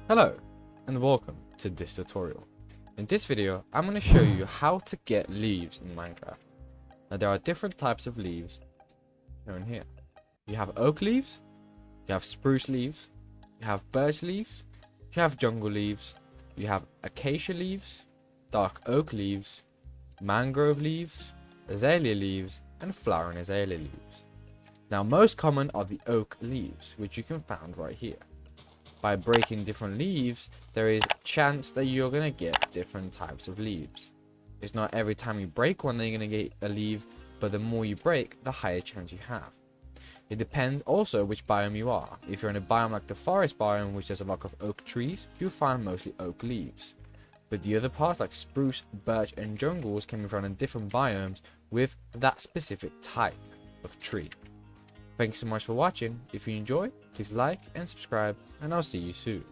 Hello and welcome to this tutorial. In this video, I'm going to show you how to get leaves in Minecraft. Now there are different types of leaves shown here. You have oak leaves, you have spruce leaves, you have birch leaves, you have jungle leaves, you have acacia leaves, dark oak leaves, mangrove leaves, azalea leaves, and flowering azalea leaves. Now most common are the oak leaves, which you can find right here. By breaking different leaves, there is a chance that you're going to get different types of leaves. It's not every time you break one that you're going to get a leaf, but the more you break, the higher chance you have. It depends also which biome you are. If you're in a biome like the forest biome, which has a lot of oak trees, you'll find mostly oak leaves. But the other parts like spruce, birch and jungles can be found in different biomes with that specific type of tree. Thanks so much for watching. If you enjoyed, please like and subscribe, and I'll see you soon.